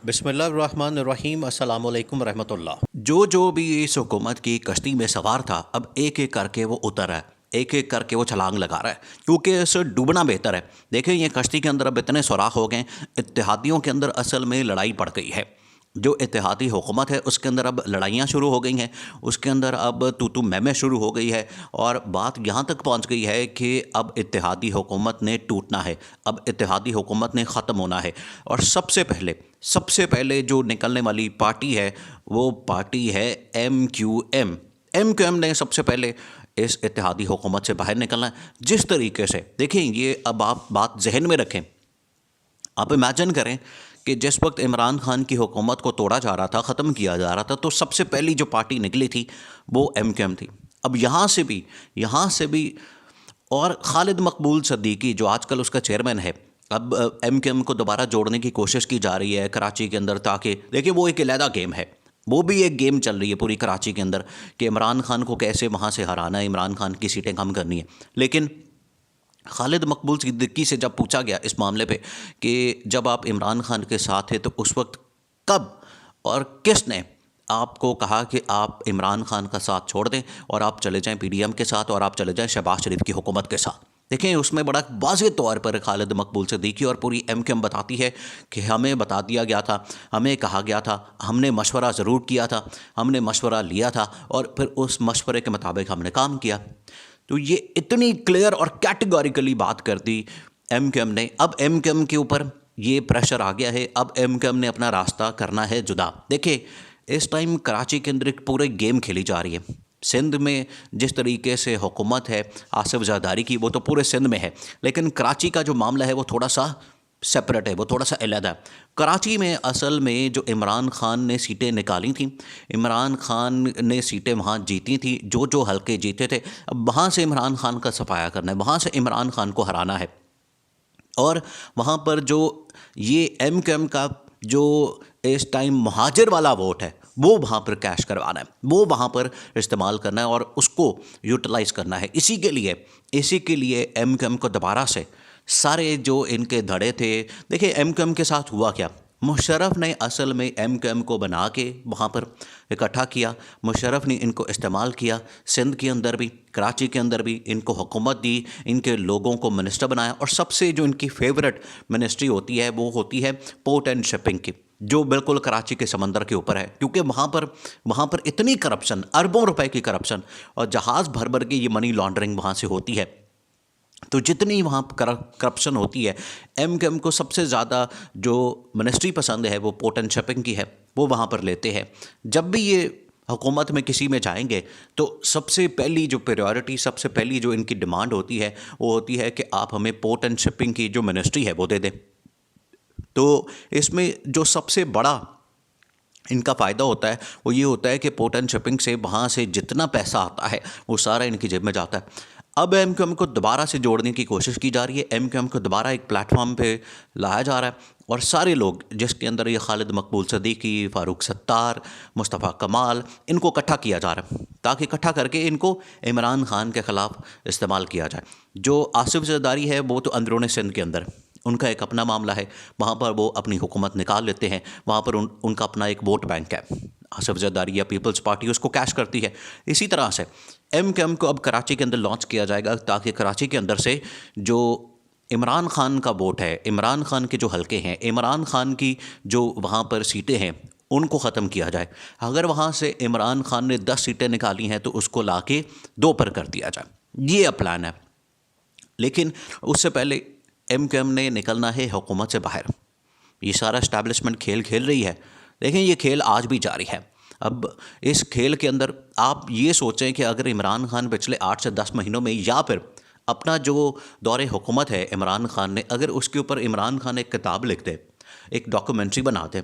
बिस्मिल्लाहिर्रहमानिर्रहीम अस्सलाम वालेकुम रहमतुल्लाह। जो भी इस हुकूमत की कश्ती में सवार था, अब एक एक करके वो उतर रहा है, एक एक करके वो छलांग लगा रहा है, क्योंकि इसे डूबना बेहतर है। देखें, ये कश्ती के अंदर अब इतने सुराख हो गए, इत्तेहादियों के अंदर असल में लड़ाई पड़ गई है। जो इत्तेहादी हुकूमत है उसके अंदर अब लड़ाइयाँ शुरू हो गई हैं, उसके अंदर अब तू मैं शुरू हो गई है, और बात यहाँ तक पहुँच गई है कि अब इत्तेहादी हुकूमत ने टूटना है, अब इत्तेहादी हुकूमत ने ख़त्म होना है। और सबसे पहले जो निकलने वाली पार्टी है वो पार्टी है MQM। MQM ने सबसे पहले इस इत्तेहादी हुकूमत से बाहर निकलना है। जिस तरीके से देखें, ये अब आप बात जहन में रखें, आप इमेजिन करें कि जिस वक्त इमरान खान की हुकूमत को तोड़ा जा रहा था, ख़त्म किया जा रहा था, तो सबसे पहली जो पार्टी निकली थी वो MQM थी। अब यहाँ से भी और खालिद मकबूल सद्दीकी जो आजकल उसका चेयरमैन है, अब MQM को दोबारा जोड़ने की कोशिश की जा रही है कराची के अंदर, ताकि देखिए वो एक अलहदा गेम है, वो भी एक गेम चल रही है पूरी कराची के अंदर कि इमरान खान को कैसे वहाँ से हराना है, इमरान खान की सीटें कम करनी है। लेकिन खालिद मकबूल सिद्दीकी से जब पूछा गया इस मामले पे कि जब आप इमरान खान के साथ थे तो उस वक्त कब और किसने आपको कहा कि आप इमरान खान का साथ छोड़ दें और आप चले जाएं PDM के साथ और आप चले जाएं शहबाज शरीफ की हुकूमत के साथ। देखें, उसमें बड़ा वाज़ेह तौर पर खालिद मकबूल सिद्दीकी और पूरी MQM बताती है कि हमें बता दिया गया था, हमें कहा गया था, हमने मशवरा ज़रूर किया था, हमने मशवरा लिया था और फिर उस मशवरे के मुताबिक हमने काम किया। तो ये इतनी क्लियर और कैटेगोरिकली बात कर दी MQM ने। अब MQM के ऊपर ये प्रेशर आ गया है, अब MQM ने अपना रास्ता करना है जुदा। देखिए, इस टाइम कराची के अंदर एक पूरे गेम खेली जा रही है। सिंध में जिस तरीके से हुकूमत है आसिफ ज़रदारी की, वो तो पूरे सिंध में है, लेकिन कराची का जो मामला है वो थोड़ा सा सेपरेट है, वो थोड़ा सा अलग है। कराची में असल में जो इमरान खान ने सीटें निकाली थी, इमरान खान ने सीटें वहाँ जीती थी, जो जो हल्के जीते थे, अब वहाँ से इमरान खान का सफाया करना है, वहाँ से इमरान खान को हराना है। और वहाँ पर जो ये MQM का जो इस टाइम मुहाजिर वाला वोट है वो वहाँ पर कैश करवाना है, वो वहाँ पर इस्तेमाल करना है और उसको यूटिलाइज़ करना है। इसी के लिए MQM को दोबारा से सारे जो इनके धड़े थे, देखिए MQM के साथ हुआ क्या, मुशर्रफ ने असल में MQM को बना के वहाँ पर इकट्ठा किया, मुशर्रफ ने इनको इस्तेमाल किया, सिंध के अंदर भी कराची के अंदर भी इनको हुकूमत दी, इनके लोगों को मिनिस्टर बनाया। और सबसे जो इनकी फेवरेट मिनिस्ट्री होती है वो होती है पोर्ट एंड शिपिंग की, जो बिल्कुल कराची के समंदर के ऊपर है, क्योंकि वहाँ पर इतनी करप्शन, अरबों रुपए की करप्शन और जहाज़ भर भर के ये मनी लॉन्ड्रिंग वहाँ से होती है। तो जितनी वहाँ करप्शन होती है, MQM को सबसे ज़्यादा जो मिनिस्ट्री पसंद है वो पोर्ट एंड शिपिंग की है, वो वहाँ पर लेते हैं। जब भी ये हुकूमत में किसी में जाएंगे तो सबसे पहली जो प्रायोरिटी, सबसे पहली जो इनकी डिमांड होती है वो होती है कि आप हमें पोर्ट एंड शिपिंग की जो मिनिस्ट्री है वो दे दें। तो इसमें जो सबसे बड़ा इनका फ़ायदा होता है वो ये होता है कि पोर्ट एंड शिपिंग से वहाँ से जितना पैसा आता है वो सारा इनकी जेब में जाता है। अब MQM को दोबारा से जोड़ने की कोशिश की जा रही है, MQM को दोबारा एक प्लेटफॉर्म पे लाया जा रहा है और सारे लोग, जिसके अंदर ये खालिद मकबूल सद्दीकी, फ़ारूक सत्तार, मुस्तफ़ा कमाल, इनको इकट्ठा किया जा रहा है ताकि इकट्ठा करके इनको इमरान खान के ख़िलाफ़ इस्तेमाल किया जाए। जो आसिफ ज़रदारी है वो तो अंदरूनी सिंध के अंदर उनका एक अपना मामला है, वहाँ पर वो अपनी हुकूमत निकाल लेते हैं, वहाँ पर उनका अपना एक वोट बैंक है, आसिफ ज़रदारी या पीपल्स पार्टी उसको कैश करती है। इसी तरह से MQM को अब कराची के अंदर लॉन्च किया जाएगा ताकि कराची के अंदर से जो इमरान खान का वोट है, इमरान खान के जो हलके हैं, इमरान खान की जो वहाँ पर सीटें हैं, उनको ख़त्म किया जाए। अगर वहाँ से इमरान खान ने 10 सीटें निकाली हैं तो उसको लाके 2 पर कर दिया जाए, ये अब प्लान है। लेकिन उससे पहले MQM ने निकलना है हुकूमत से बाहर। ये सारा इस्टेब्लिशमेंट खेल खेल रही है, देखें ये खेल आज भी जारी है। अब इस खेल के अंदर आप ये सोचें कि अगर इमरान खान पिछले 8 से 10 महीनों में, या फिर अपना जो दौरे हुकूमत है इमरान खान ने, अगर उसके ऊपर इमरान खान एक किताब लिख दे, एक डॉक्यूमेंट्री बना दे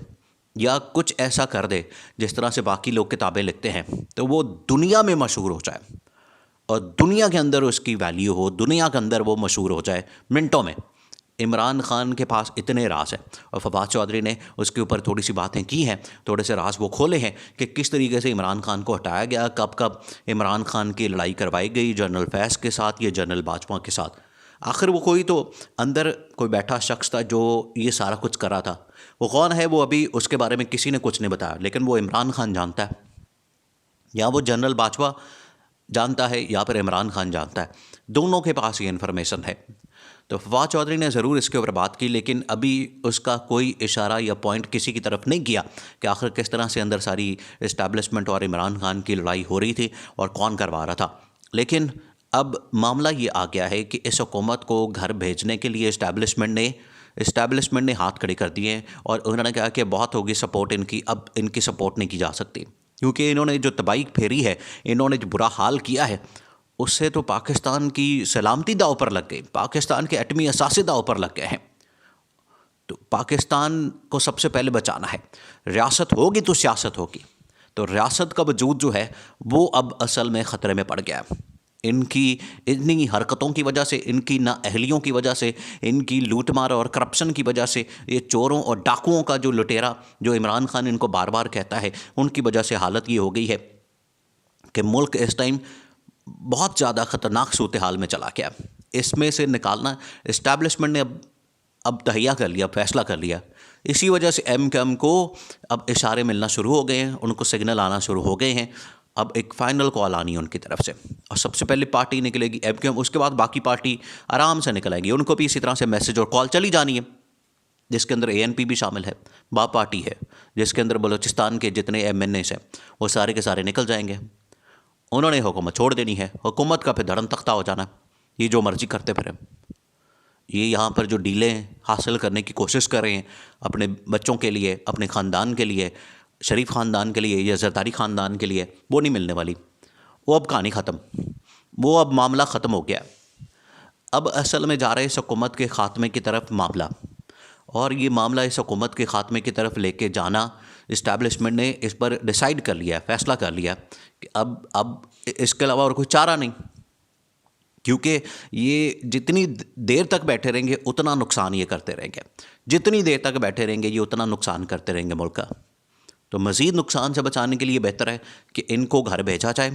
या कुछ ऐसा कर दे जिस तरह से बाकी लोग किताबें लिखते हैं, तो वो दुनिया में मशहूर हो जाए और दुनिया के अंदर उसकी वैल्यू हो, दुनिया के अंदर वो मशहूर हो जाए मिनटों में। इमरान खान के पास इतने राज हैं और फवाद चौधरी ने उसके ऊपर थोड़ी सी बातें की हैं, थोड़े से राज वो खोले हैं कि किस तरीके से इमरान खान को हटाया गया, कब कब इमरान खान की लड़ाई करवाई गई जनरल फैज़ के साथ या जनरल बाजवा के साथ। आखिर वो कोई तो अंदर कोई बैठा शख्स था जो ये सारा कुछ कर रहा था। वो कौन है वो अभी उसके बारे में किसी ने कुछ नहीं बताया, लेकिन वो इमरान खान जानता है, या वो जनरल बाजवा जानता है, या फिर इमरान खान जानता है। दोनों के पास ये इन्फॉर्मेशन है। तो फवाद चौधरी ने ज़रूर इसके ऊपर बात की, लेकिन अभी उसका कोई इशारा या पॉइंट किसी की तरफ नहीं किया कि आखिर किस तरह से अंदर सारी इस्टेब्लिशमेंट और इमरान खान की लड़ाई हो रही थी और कौन करवा रहा था। लेकिन अब मामला ये आ गया है कि इस हुकूमत को घर भेजने के लिए इस्टेब्लिशमेंट ने हाथ खड़े कर दिए हैं और उन्होंने कहा कि बहुत होगी सपोर्ट इनकी, अब इनकी सपोर्ट नहीं की जा सकती, क्योंकि इन्होंने जो तबाही फेरी है, इन्होंने जो बुरा हाल किया है, उससे तो पाकिस्तान की सलामती दाव पर लग गई, पाकिस्तान के एटमी असासे दाव पर लग गए हैं। तो पाकिस्तान को सबसे पहले बचाना है। रियासत होगी तो सियासत होगी। तो रियासत का वजूद जो है वो अब असल में ख़तरे में पड़ गया है। इनकी इतनी हरकतों की वजह से, इनकी नाअहलियों की वजह से, इनकी लूटमार और करप्शन की वजह से, ये चोरों और डाकुओं का जो लुटेरा जो इमरान खान इनको बार बार कहता है, उनकी वजह से हालत ये हो गई है कि मुल्क इस टाइम बहुत ज़्यादा ख़तरनाक सूरत हाल में चला गया। इसमें से निकालना इस्टेब्लिशमेंट ने अब तहैया कर लिया, फैसला कर लिया। इसी वजह से MKM को अब इशारे मिलना शुरू हो गए हैं, उनको सिग्नल आना शुरू हो गए हैं। अब एक फ़ाइनल कॉल आनी है उनकी तरफ से, और सबसे पहले पार्टी निकलेगी MKM, उसके बाद बाकी पार्टी आराम से निकल आएंगी। उनको भी इसी तरह से मैसेज और कॉल चली जानी है, जिसके अंदर ANP भी शामिल है, बाप पार्टी है, जिसके अंदर बलूचिस्तान के जितने MNAs हैं वो सारे के सारे निकल जाएंगे। उन्होंने हुकूमत छोड़ देनी है, हुकूमत का फिर धड़न तख्ता हो जाना, ये जो मर्जी करते फिर। ये यहाँ पर जो डीलें हासिल करने की कोशिश कर रहे हैं अपने बच्चों के लिए, अपने ख़ानदान के लिए, शरीफ ख़ानदान के लिए या जरदारी ख़ानदान के लिए, वो नहीं मिलने वाली। वो अब कहानी ख़त्म, वो अब मामला ख़त्म हो गया। अब असल में जा रहे इस हुकूमत के ख़ात्मे की तरफ मामला, और ये मामला इस हुकूमत के ख़ात्मे की तरफ लेके जाना इस्टेब्लिशमेंट ने इस पर डिसाइड कर लिया, फ़ैसला कर लिया कि अब इसके अलावा और कोई चारा नहीं, क्योंकि ये जितनी देर तक बैठे रहेंगे उतना नुकसान ये करते रहेंगे, जितनी देर तक बैठे रहेंगे ये उतना नुकसान करते रहेंगे मुल्क का। तो मज़ीद नुकसान से बचाने के लिए बेहतर है कि इनको घर भेजा जाए,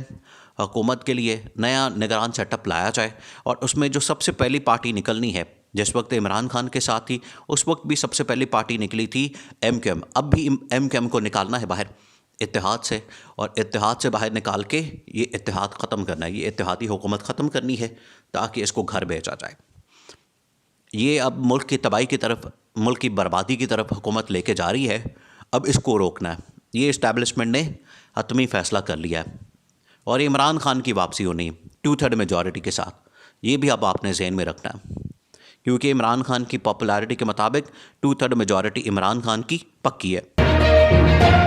हुकूमत के लिए नया निगरान सेटअप लाया जाए, और उसमें जो सबसे पहली पार्टी निकलनी है, जिस वक्त इमरान खान के साथ थी उस वक्त भी सबसे पहली पार्टी निकली थी MKM, अब भी MKM को निकालना है बाहर इत्तेहाद से, और इत्तेहाद से बाहर निकाल के ये इत्तेहाद ख़त्म करना है, ये इत्तेहादी हुकूमत ख़त्म करनी है ताकि इसको घर भेजा जाए। ये अब मुल्क की तबाही की तरफ, मुल्क की बर्बादी की तरफ हुकूमत लेके जा रही है, अब इसको रोकना है। ये इस्टेब्लिशमेंट ने हतमी फ़ैसला कर लिया है, और इमरान खान की वापसी होनी 2/3 मेजॉरिटी के साथ। ये भी अब आपने ज़हन में रखना है, क्योंकि इमरान खान की पॉपुलैरिटी के मुताबिक 2/3 मेजॉरिटी इमरान खान की पक्की है।